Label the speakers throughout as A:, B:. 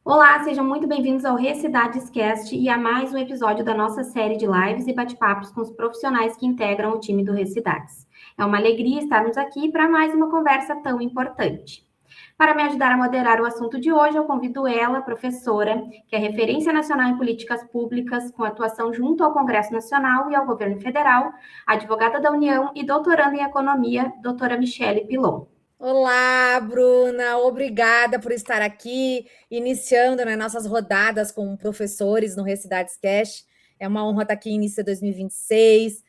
A: Olá, sejam muito bem-vindos ao Recidades Cast e a mais um episódio da nossa série de lives e bate-papos com os profissionais que integram o time do Recidades. É uma alegria estarmos aqui para mais uma conversa tão importante. Para me ajudar a moderar o assunto de hoje, eu convido ela, professora, que é referência nacional em políticas públicas, com atuação junto ao Congresso Nacional e ao Governo Federal, advogada da União e doutoranda em Economia, doutora Michele Pilon.
B: Olá, Bruna, obrigada por estar aqui, iniciando, né, nossas rodadas com professores no Recidades Cast. É uma honra estar aqui em início de 2026,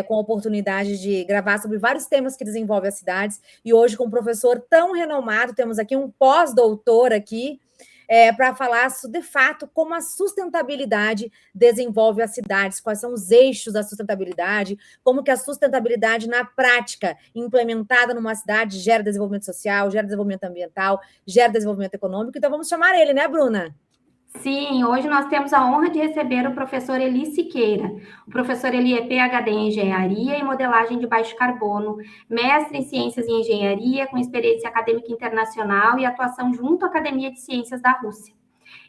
B: com a oportunidade de gravar sobre vários temas que desenvolvem as cidades. E hoje, com um professor tão renomado, temos aqui um pós-doutor aqui, para falar, de fato, como a sustentabilidade desenvolve as cidades, quais são os eixos da sustentabilidade, como que a sustentabilidade na prática, implementada numa cidade, gera desenvolvimento social, gera desenvolvimento ambiental, gera desenvolvimento econômico. Então vamos chamar ele, né, Bruna?
A: Sim, hoje nós temos a honra de receber o professor Eli Siqueira. O professor Eli é PhD em Engenharia e Modelagem de Baixo Carbono, mestre em Ciências e Engenharia, com experiência acadêmica internacional e atuação junto à Academia de Ciências da Rússia.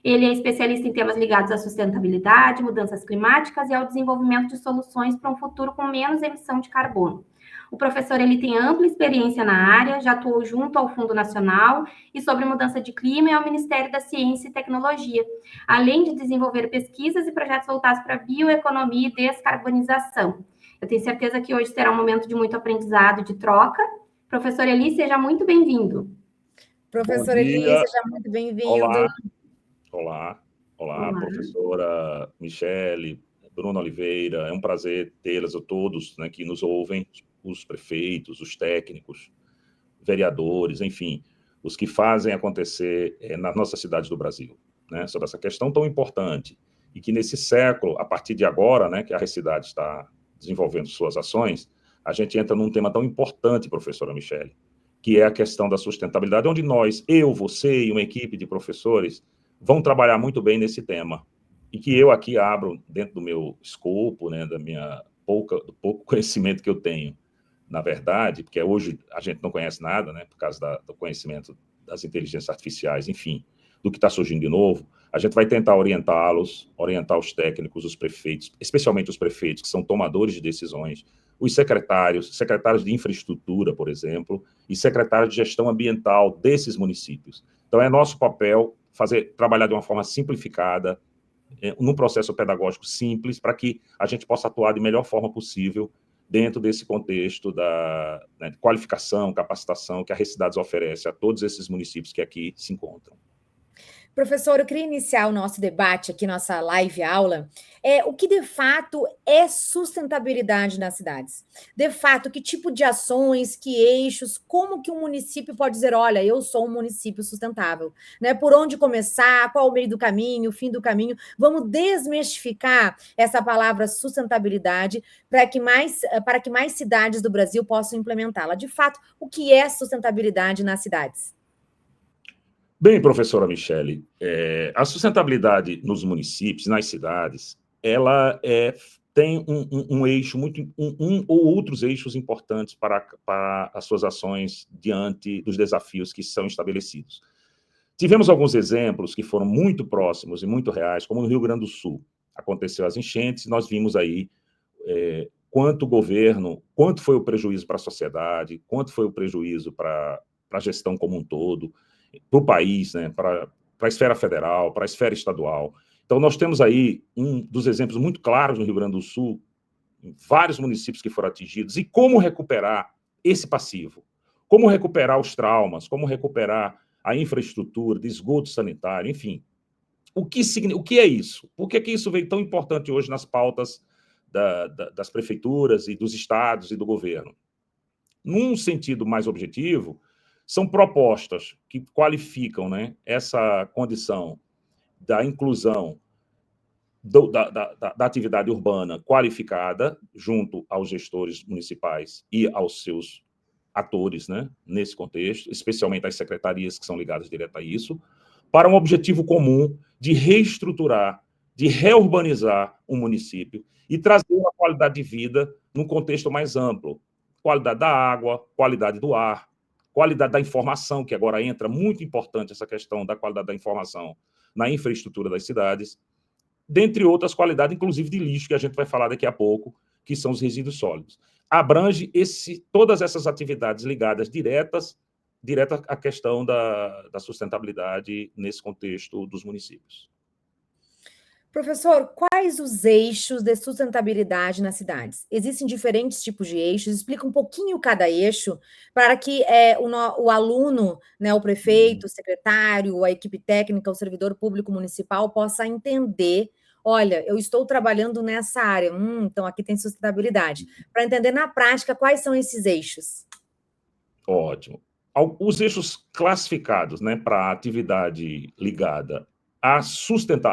A: Ele é especialista em temas ligados à sustentabilidade, mudanças climáticas e ao desenvolvimento de soluções para um futuro com menos emissão de carbono. O professor ele tem ampla experiência na área, já atuou junto ao Fundo Nacional e sobre mudança de clima e ao Ministério da Ciência e Tecnologia, além de desenvolver pesquisas e projetos voltados para bioeconomia e descarbonização. Eu tenho certeza que hoje será um momento de muito aprendizado, de troca. Professor Eli, seja muito bem-vindo.
C: Bom
B: Professor Eli,
C: dia,
B: seja muito bem-vindo.
C: olá, olá, olá,
A: Olá.
C: professora Michele, Bruno Oliveira, é um prazer tê-las a todos, né, que nos ouvem, os prefeitos, os técnicos, vereadores, enfim, os que fazem acontecer nas nossas cidades do Brasil, né, sobre essa questão tão importante, e que nesse século, a partir de agora, né, que a Recidade está desenvolvendo suas ações, a gente entra num tema tão importante, professora Michele, que é a questão da sustentabilidade, onde nós, eu, você e uma equipe de professores vão trabalhar muito bem nesse tema. E que eu aqui abro dentro do meu escopo, né, do pouco conhecimento que eu tenho, na verdade, porque hoje a gente não conhece nada, né, por causa do conhecimento das inteligências artificiais, enfim, do que está surgindo de novo, a gente vai tentar orientá-los, orientar os técnicos, os prefeitos, especialmente os prefeitos, que são tomadores de decisões, os secretários de infraestrutura, por exemplo, e secretários de gestão ambiental desses municípios. Então, é nosso papel trabalhar de uma forma simplificada, num processo pedagógico simples, para que a gente possa atuar de melhor forma possível dentro desse contexto da, né, qualificação, capacitação que a Recidades oferece a todos esses municípios que aqui se encontram.
B: Professor, eu queria iniciar o nosso debate aqui, nossa live aula, o que de fato é sustentabilidade nas cidades? De fato, que tipo de ações, que eixos, como que um município pode dizer, olha, eu sou um município sustentável, né? Por onde começar, qual o meio do caminho, o fim do caminho? Vamos desmistificar essa palavra sustentabilidade para que mais cidades do Brasil possam implementá-la. De fato, o que é sustentabilidade nas cidades?
C: Bem, professora Michele, a sustentabilidade nos municípios, nas cidades, ela tem um eixo um ou outros eixos importantes para as suas ações diante dos desafios que são estabelecidos. Tivemos alguns exemplos que foram muito próximos e muito reais, como no Rio Grande do Sul. Aconteceu as enchentes, nós vimos aí quanto o governo, quanto foi o prejuízo para a sociedade, quanto foi o prejuízo para a gestão como um todo, para o país, né, para a esfera federal, para a esfera estadual. Então, nós temos aí um dos exemplos muito claros no Rio Grande do Sul, em vários municípios que foram atingidos, e como recuperar esse passivo, como recuperar os traumas, como recuperar a infraestrutura de esgoto sanitário, enfim. O que é isso? Por que isso veio tão importante hoje nas pautas das prefeituras e dos estados e do governo? Num sentido mais objetivo, são propostas que qualificam, né, essa condição da inclusão da atividade urbana qualificada junto aos gestores municipais e aos seus atores, né, nesse contexto, especialmente as secretarias que são ligadas direto a isso, para um objetivo comum de reestruturar, de reurbanizar o município e trazer uma qualidade de vida num contexto mais amplo. Qualidade da água, qualidade do ar, qualidade da informação, que agora entra muito importante essa questão da qualidade da informação na infraestrutura das cidades, dentre outras qualidades, inclusive de lixo, que a gente vai falar daqui a pouco, que são os resíduos sólidos. Abrange todas essas atividades ligadas direta à questão da sustentabilidade nesse contexto dos municípios.
B: Professor, quais os eixos de sustentabilidade nas cidades? Existem diferentes tipos de eixos, explica um pouquinho cada eixo, para que o aluno, né, o prefeito, o secretário, a equipe técnica, o servidor público municipal possa entender, olha, eu estou trabalhando nessa área, então aqui tem sustentabilidade, para entender na prática quais são esses eixos.
C: Ótimo. Os eixos classificados, né, para a atividade ligada a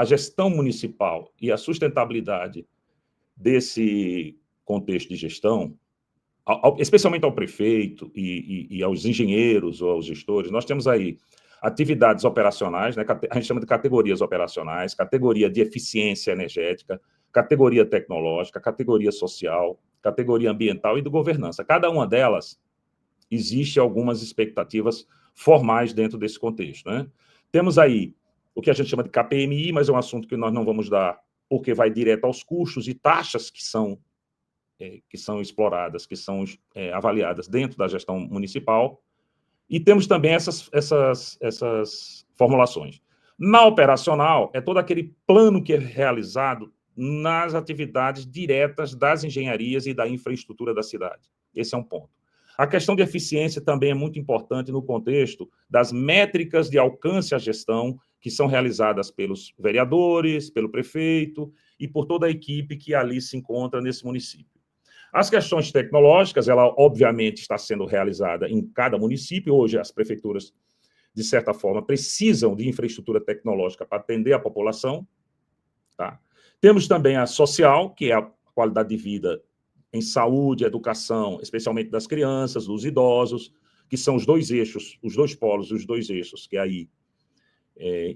C: gestão municipal e a sustentabilidade desse contexto de gestão, especialmente ao prefeito e aos engenheiros ou aos gestores, nós temos aí atividades operacionais, né, a gente chama de categorias operacionais, categoria de eficiência energética, categoria tecnológica, categoria social, categoria ambiental e de governança. Cada uma delas existe algumas expectativas formais dentro desse contexto, né? Temos aí o que a gente chama de KPMI, mas é um assunto que nós não vamos dar, porque vai direto aos custos e taxas que são exploradas, que são avaliadas dentro da gestão municipal. E temos também essas formulações. Na operacional, é todo aquele plano que é realizado nas atividades diretas das engenharias e da infraestrutura da cidade. Esse é um ponto. A questão de eficiência também é muito importante no contexto das métricas de alcance à gestão que são realizadas pelos vereadores, pelo prefeito e por toda a equipe que ali se encontra nesse município. As questões tecnológicas, ela obviamente está sendo realizada em cada município. Hoje as prefeituras, de certa forma, precisam de infraestrutura tecnológica para atender a população. Tá? Temos também a social, que é a qualidade de vida em saúde, educação, especialmente das crianças, dos idosos, que são os dois eixos, os dois polos, os dois eixos que aí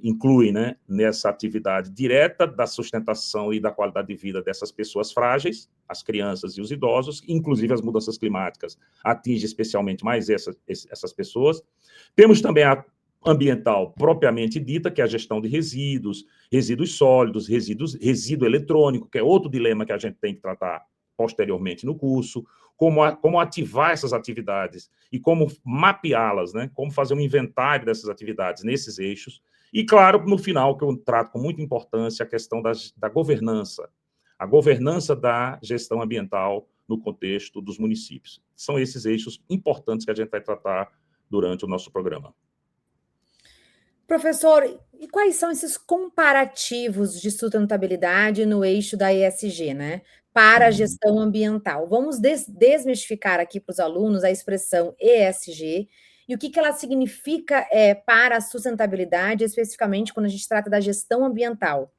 C: incluem, né, nessa atividade direta da sustentação e da qualidade de vida dessas pessoas frágeis, as crianças e os idosos, inclusive as mudanças climáticas atingem especialmente mais essas pessoas. Temos também a ambiental propriamente dita, que é a gestão de resíduos, resíduos sólidos, resíduo eletrônico, que é outro dilema que a gente tem que tratar posteriormente no curso, como ativar essas atividades e como mapeá-las, né? Como fazer um inventário dessas atividades nesses eixos. E, claro, no final, que eu trato com muita importância, a questão da governança, a governança da gestão ambiental no contexto dos municípios. São esses eixos importantes que a gente vai tratar durante o nosso programa.
B: Professor, e quais são esses comparativos de sustentabilidade no eixo da ESG, né? Para a gestão ambiental. Vamos desmistificar aqui para os alunos a expressão ESG e o que ela significa para a sustentabilidade, especificamente quando a gente trata da gestão ambiental.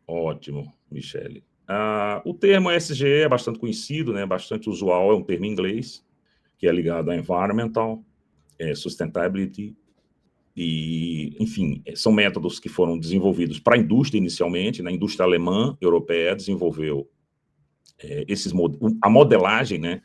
C: Ótimo, Michele. O termo ESG é bastante conhecido, né? Bastante usual, é um termo em inglês, que é ligado a Environmental, Sustainability, e, enfim, são métodos que foram desenvolvidos para a indústria inicialmente, né? A indústria alemã, europeia, desenvolveu a modelagem, né,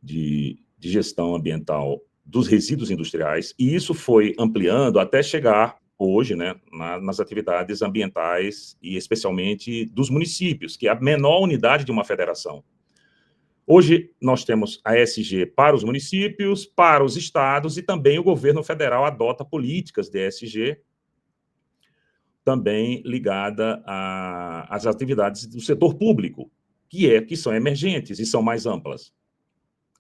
C: de gestão ambiental dos resíduos industriais, e isso foi ampliando até chegar hoje, né, nas atividades ambientais e especialmente dos municípios, que é a menor unidade de uma federação. Hoje nós temos a ESG para os municípios, para os estados, e também o governo federal adota políticas de ESG também ligada às atividades do setor público, que são emergentes e são mais amplas.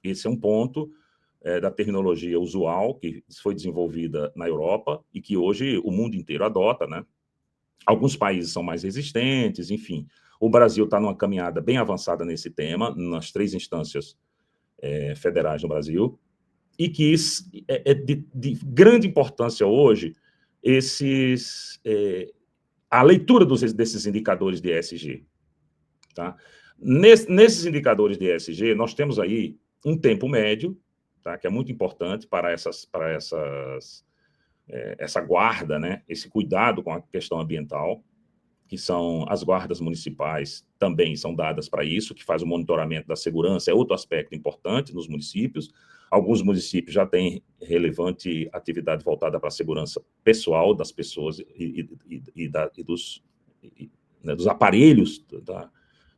C: Esse é um ponto da terminologia usual que foi desenvolvida na Europa e que hoje o mundo inteiro adota, né? Alguns países são mais resistentes, enfim. O Brasil está numa caminhada bem avançada nesse tema, nas 3 instâncias federais no Brasil, e que é de grande importância hoje a leitura desses indicadores de ESG. Tá? Nesses indicadores de ESG, nós temos aí um tempo médio, tá? Que é muito importante para essa guarda, né? Esse cuidado com a questão ambiental, que são as guardas municipais, também são dadas para isso, que faz o monitoramento da segurança, é outro aspecto importante nos municípios. Alguns municípios já têm relevante atividade voltada para a segurança pessoal das pessoas dos aparelhos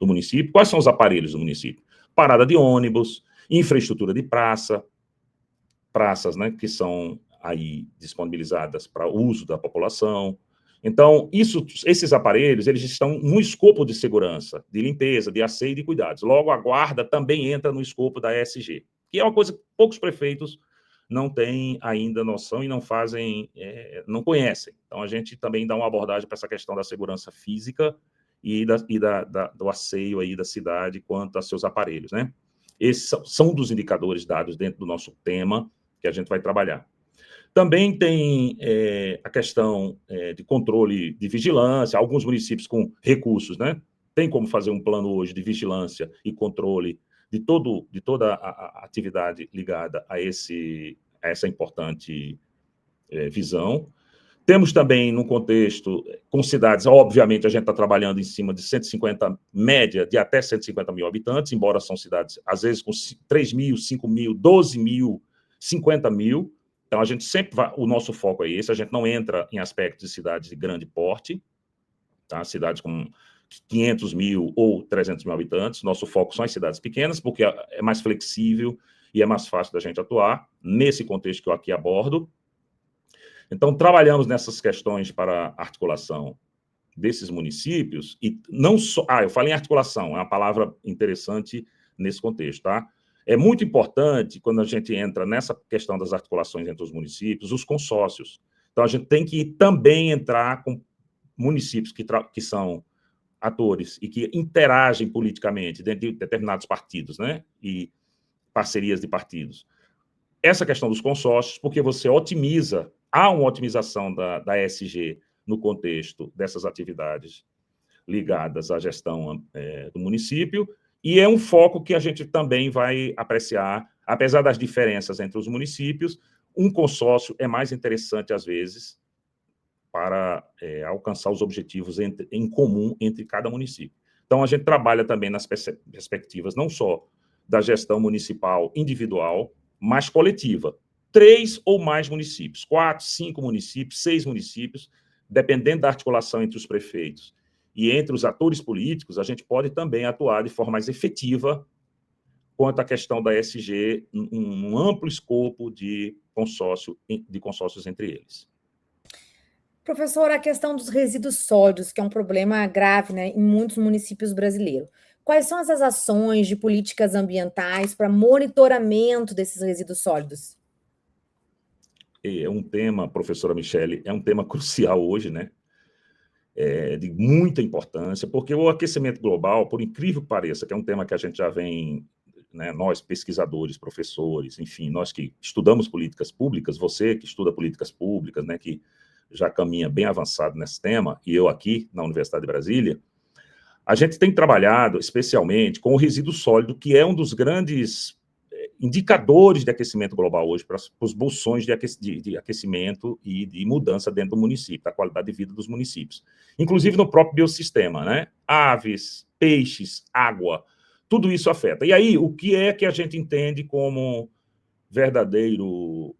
C: do município. Quais são os aparelhos do município? Parada de ônibus, infraestrutura de praças, né, que são aí disponibilizadas para o uso da população. Então, esses aparelhos, eles estão no escopo de segurança, de limpeza, de asseio e de cuidados. Logo, a guarda também entra no escopo da ESG, que é uma coisa que poucos prefeitos não têm ainda noção e não fazem, não conhecem. Então, a gente também dá uma abordagem para essa questão da segurança física e do asseio aí da cidade quanto a seus aparelhos, né? Esses são dos indicadores dados dentro do nosso tema que a gente vai trabalhar. Também tem a questão de controle de vigilância, alguns municípios com recursos, né? Tem como fazer um plano hoje de vigilância e controle de toda a atividade ligada a essa importante visão. Temos também, no contexto, com cidades, obviamente, a gente está trabalhando em cima de 150, média de até 150 mil habitantes, embora são cidades, às vezes, com 3 mil, 5 mil, 12 mil, 50 mil. Então, a gente sempre vai, o nosso foco é esse, a gente não entra em aspectos de cidades de grande porte, tá? Cidades com 500 mil ou 300 mil habitantes, nosso foco são as cidades pequenas, porque é mais flexível e é mais fácil da gente atuar, nesse contexto que eu aqui abordo. Então, trabalhamos nessas questões para articulação desses municípios, e não só... eu falei em articulação, é uma palavra interessante nesse contexto, tá? É muito importante, quando a gente entra nessa questão das articulações entre os municípios, os consórcios. Então, a gente tem que também entrar com municípios que são atores e que interagem politicamente dentro de determinados partidos, né? E parcerias de partidos. Essa questão dos consórcios, porque você otimiza, há uma otimização da ESG no contexto dessas atividades ligadas à gestão do município, e é um foco que a gente também vai apreciar, apesar das diferenças entre os municípios, um consórcio é mais interessante, às vezes, para alcançar os objetivos em comum entre cada município. Então, a gente trabalha também nas perspectivas não só da gestão municipal individual, mas coletiva. 3 ou mais municípios, 4, 5 municípios, 6 municípios, dependendo da articulação entre os prefeitos e entre os atores políticos, a gente pode também atuar de forma mais efetiva quanto à questão da ESG, um amplo escopo de consórcios entre eles.
B: Professor, a questão dos resíduos sólidos, que é um problema grave, né, em muitos municípios brasileiros. Quais são as ações de políticas ambientais para monitoramento desses resíduos sólidos?
C: É um tema, professora Michele, é um tema crucial hoje, né? De muita importância, porque o aquecimento global, por incrível que pareça, que é um tema que a gente já vem, né, nós pesquisadores, professores, enfim, nós que estudamos políticas públicas, você que estuda políticas públicas, né, que já caminha bem avançado nesse tema, e eu aqui na Universidade de Brasília, a gente tem trabalhado especialmente com o resíduo sólido, que é um dos grandes indicadores de aquecimento global hoje para os bolsões de aquecimento e de mudança dentro do município, da qualidade de vida dos municípios. Inclusive no próprio biossistema, né? Aves, peixes, água, tudo isso afeta. E aí, o que é que a gente entende como verdadeiro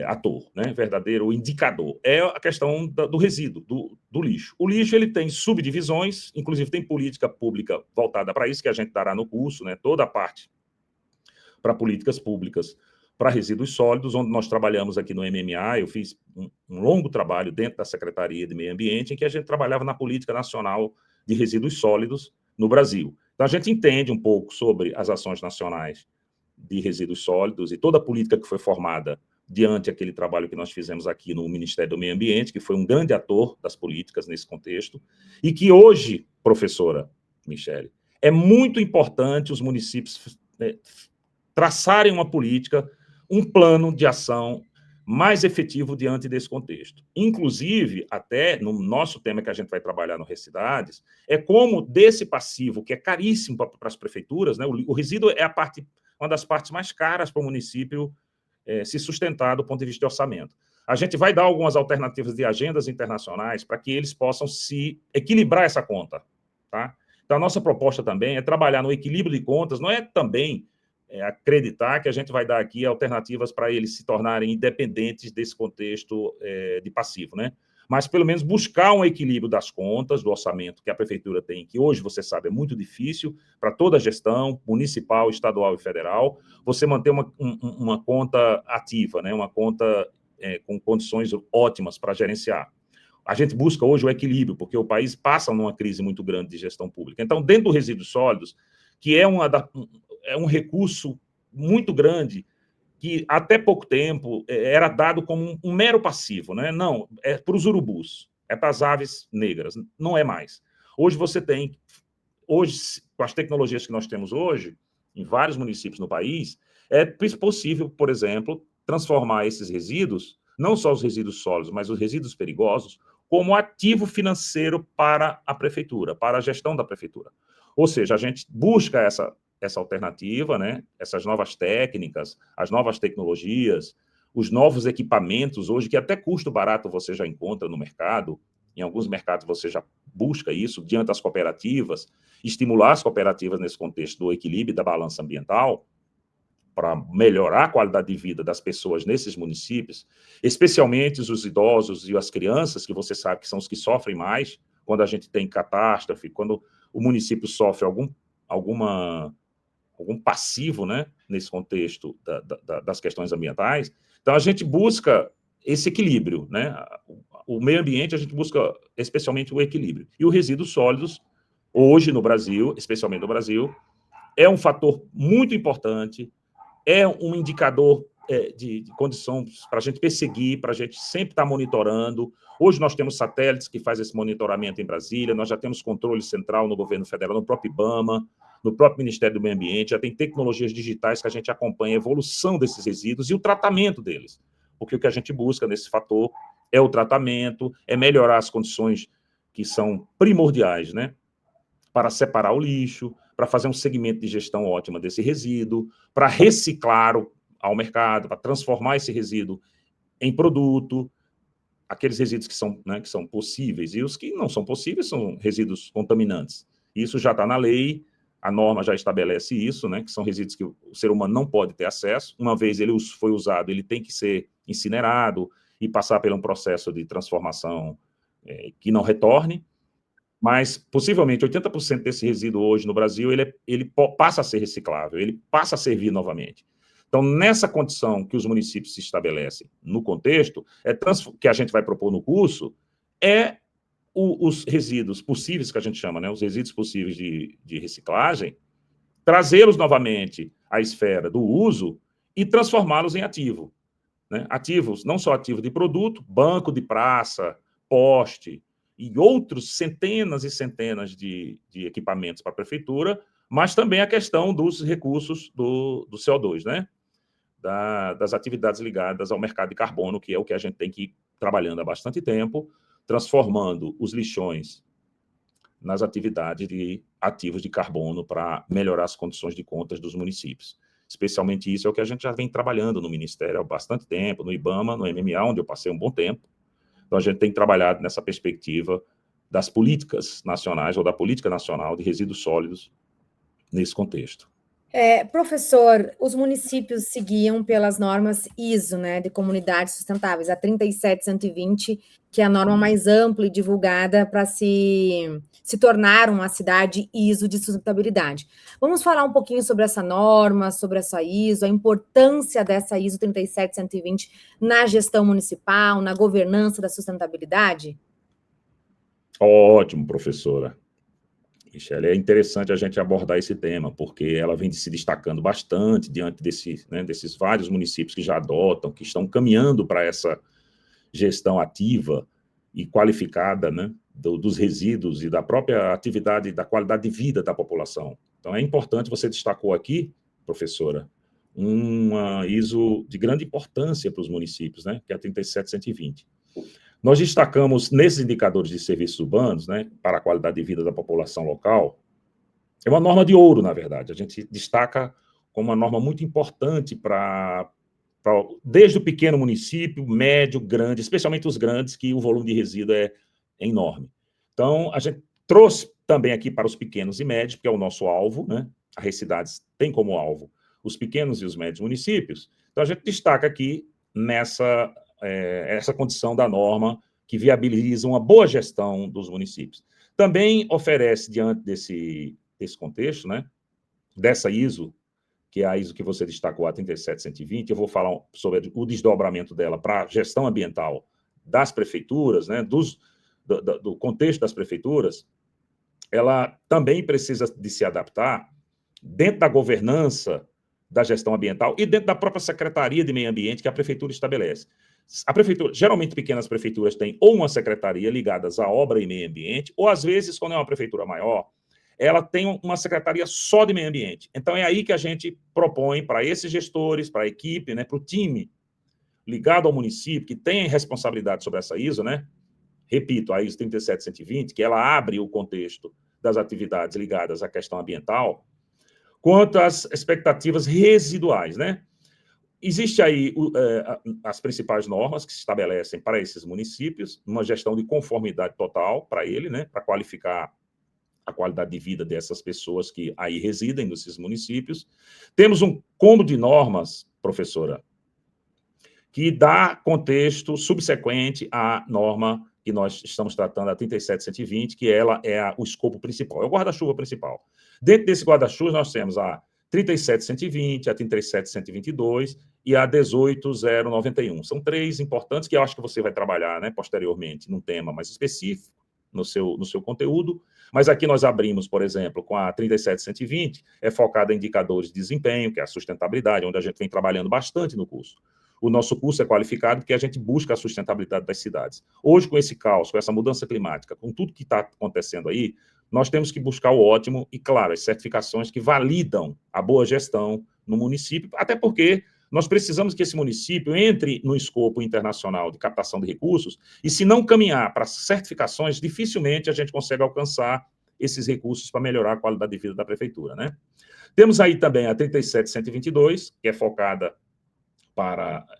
C: ator, né? Verdadeiro indicador? É a questão do resíduo, do lixo. O lixo, ele tem subdivisões, inclusive tem política pública voltada para isso, que a gente dará no curso, né? Toda a parte para políticas públicas para resíduos sólidos, onde nós trabalhamos aqui no MMA. Eu fiz um longo trabalho dentro da Secretaria de Meio Ambiente, em que a gente trabalhava na Política Nacional de Resíduos Sólidos no Brasil. Então, a gente entende um pouco sobre as ações nacionais de resíduos sólidos e toda a política que foi formada diante daquele trabalho que nós fizemos aqui no Ministério do Meio Ambiente, que foi um grande ator das políticas nesse contexto, e que hoje, professora Michele, é muito importante os municípios traçarem uma política, um plano de ação mais efetivo diante desse contexto. Inclusive, até no nosso tema que a gente vai trabalhar no Recidades, é como desse passivo, que é caríssimo para as prefeituras, né? O resíduo é uma das partes mais caras para o município se sustentar do ponto de vista de orçamento. A gente vai dar algumas alternativas de agendas internacionais para que eles possam se equilibrar essa conta, tá? Então, a nossa proposta também é trabalhar no equilíbrio de contas, não é também acreditar que a gente vai dar aqui alternativas para eles se tornarem independentes desse contexto de passivo, né? Mas, pelo menos, buscar um equilíbrio das contas, do orçamento que a prefeitura tem, que hoje, você sabe, é muito difícil para toda a gestão municipal, estadual e federal, você manter uma conta ativa, né? Uma conta com condições ótimas para gerenciar. A gente busca hoje o equilíbrio, porque o país passa numa crise muito grande de gestão pública. Então, dentro do resíduos sólidos, que é um recurso muito grande, que até pouco tempo era dado como um mero passivo, né? Não, é para os urubus, é para as aves negras, não é mais. Hoje você tem, com as tecnologias que nós temos hoje, em vários municípios no país, é possível, por exemplo, transformar esses resíduos, não só os resíduos sólidos, mas os resíduos perigosos, como ativo financeiro para a prefeitura, para a gestão da prefeitura. Ou seja, a gente busca essa alternativa, né? Essas novas técnicas, as novas tecnologias, os novos equipamentos hoje, que até custo barato você já encontra no mercado, em alguns mercados você já busca isso, diante das cooperativas, estimular as cooperativas nesse contexto do equilíbrio da balança ambiental, para melhorar a qualidade de vida das pessoas nesses municípios, especialmente os idosos e as crianças, que você sabe que são os que sofrem mais quando a gente tem catástrofe, quando o município sofre algum passivo, né, nesse contexto das questões ambientais. Então, a gente busca esse equilíbrio, né? O meio ambiente, a gente busca especialmente o equilíbrio. E os resíduos sólidos, hoje no Brasil, especialmente no Brasil, é um fator muito importante, é um indicador de condições para a gente perseguir, para a gente sempre estar monitorando. Hoje nós temos satélites que fazem esse monitoramento em Brasília, nós já temos controle central no governo federal, no próprio IBAMA, no próprio Ministério do Meio Ambiente, já tem tecnologias digitais que a gente acompanha a evolução desses resíduos e o tratamento deles. Porque o que a gente busca nesse fator é o tratamento, é melhorar as condições que são primordiais, né? Para separar o lixo, para fazer um segmento de gestão ótima desse resíduo, para reciclar ao mercado, para transformar esse resíduo em produto, aqueles resíduos que são possíveis, e os que não são possíveis são resíduos contaminantes. Isso já está na lei, a norma já estabelece isso, né, que são resíduos que o ser humano não pode ter acesso. Uma vez ele foi usado, ele tem que ser incinerado e passar por um processo de transformação que não retorne. Mas, possivelmente, 80% desse resíduo hoje no Brasil, ele passa a ser reciclável, ele passa a servir novamente. Então, nessa condição que os municípios se estabelecem no contexto, que a gente vai propor no curso, os resíduos possíveis, que a gente chama, né, os resíduos possíveis de reciclagem, trazê-los novamente à esfera do uso e transformá-los em ativo. Né? Ativos, não só ativo de produto, banco de praça, poste, e outros centenas e centenas de equipamentos para a prefeitura, mas também a questão dos recursos do CO2, né? Das atividades ligadas ao mercado de carbono, que é o que a gente tem que ir trabalhando há bastante tempo, transformando os lixões nas atividades de ativos de carbono para melhorar as condições de contas dos municípios. Especialmente isso é o que a gente já vem trabalhando no Ministério há bastante tempo, no IBAMA, no MMA, onde eu passei um bom tempo. Então, a gente tem trabalhado nessa perspectiva das políticas nacionais ou da política nacional de resíduos sólidos nesse contexto.
B: Professor, os municípios seguiam pelas normas ISO, né, de comunidades sustentáveis, a 37120, que é a norma mais ampla e divulgada para se tornar uma cidade ISO de sustentabilidade. Vamos falar um pouquinho sobre essa norma, sobre essa ISO, a importância dessa ISO 37120 na gestão municipal, na governança da sustentabilidade?
C: Ótimo, professora. Michele, é interessante a gente abordar esse tema, porque ela vem se destacando bastante diante desses vários municípios que já adotam, que estão caminhando para essa gestão ativa e qualificada, né, dos resíduos e da própria atividade, da qualidade de vida da população. Então, é importante, você destacou aqui, professora, uma ISO de grande importância para os municípios, né, que é a 37120. Nós destacamos nesses indicadores de serviços urbanos, né, para a qualidade de vida da população local, é uma norma de ouro, na verdade. A gente destaca como uma norma muito importante desde o pequeno município, médio, grande, especialmente os grandes, que o volume de resíduo é enorme. Então, a gente trouxe também aqui para os pequenos e médios, que é o nosso alvo, né? As cidades têm como alvo os pequenos e os médios municípios. Então, a gente destaca aqui essa condição da norma que viabiliza uma boa gestão dos municípios. Também oferece, diante desse contexto, né, dessa ISO, que é a ISO que você destacou, a 37120, eu vou falar sobre o desdobramento dela para a gestão ambiental das prefeituras, né, do contexto das prefeituras. Ela também precisa de se adaptar dentro da governança da gestão ambiental e dentro da própria Secretaria de Meio Ambiente que a prefeitura estabelece. A prefeitura, geralmente pequenas prefeituras têm ou uma secretaria ligada à obra e meio ambiente, ou às vezes, quando é uma prefeitura maior, ela tem uma secretaria só de meio ambiente. Então é aí que a gente propõe para esses gestores, para a equipe, né, para o time ligado ao município, que tem responsabilidade sobre essa ISO, né? Repito, a ISO 37120, que ela abre o contexto das atividades ligadas à questão ambiental, quanto às expectativas residuais, né? Existe aí as principais normas que se estabelecem para esses municípios, uma gestão de conformidade total para ele, né? Para qualificar a qualidade de vida dessas pessoas que aí residem nesses municípios. Temos um combo de normas, professora, que dá contexto subsequente à norma que nós estamos tratando, a 37120, que ela é o escopo principal, é o guarda-chuva principal. Dentro desse guarda-chuva, nós temos a 37120, a 37122 e a 18091. São três importantes que eu acho que você vai trabalhar, né, posteriormente, num tema mais específico, no seu conteúdo. Mas aqui nós abrimos, por exemplo, com a 37120, é focada em indicadores de desempenho, que é a sustentabilidade, onde a gente vem trabalhando bastante no curso. O nosso curso é qualificado porque a gente busca a sustentabilidade das cidades. Hoje, com esse caos, com essa mudança climática, com tudo que está acontecendo aí, nós temos que buscar o ótimo e, claro, as certificações que validam a boa gestão no município, até porque nós precisamos que esse município entre no escopo internacional de captação de recursos e, se não caminhar para certificações, dificilmente a gente consegue alcançar esses recursos para melhorar a qualidade de vida da prefeitura, né? Temos aí também a 37122, que é focada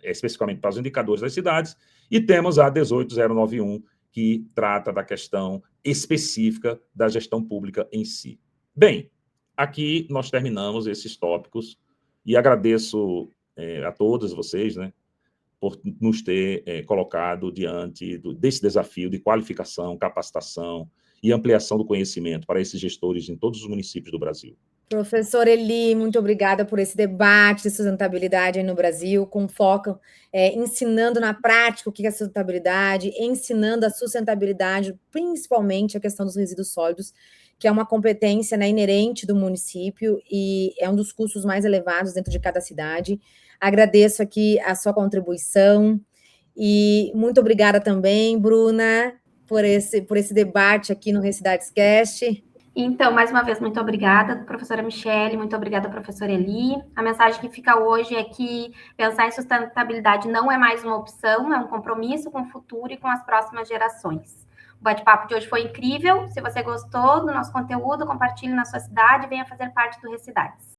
C: especificamente para os indicadores das cidades, e temos a 18091, que trata da questão específica da gestão pública em si. Bem, aqui nós terminamos esses tópicos e agradeço a todos vocês, né, por nos ter colocado diante desse desafio de qualificação, capacitação e ampliação do conhecimento para esses gestores em todos os municípios do Brasil.
B: Professora Eli, muito obrigada por esse debate de sustentabilidade aí no Brasil, com foco ensinando na prática o que é sustentabilidade, ensinando a sustentabilidade, principalmente a questão dos resíduos sólidos, que é uma competência, né, inerente do município e é um dos custos mais elevados dentro de cada cidade. Agradeço aqui a sua contribuição e muito obrigada também, Bruna, por esse debate aqui no Recidades Cast.
A: Então, mais uma vez, muito obrigada, professora Michele, muito obrigada, professora Eli. A mensagem que fica hoje é que pensar em sustentabilidade não é mais uma opção, é um compromisso com o futuro e com as próximas gerações. O bate-papo de hoje foi incrível. Se você gostou do nosso conteúdo, compartilhe na sua cidade e venha fazer parte do Recidades.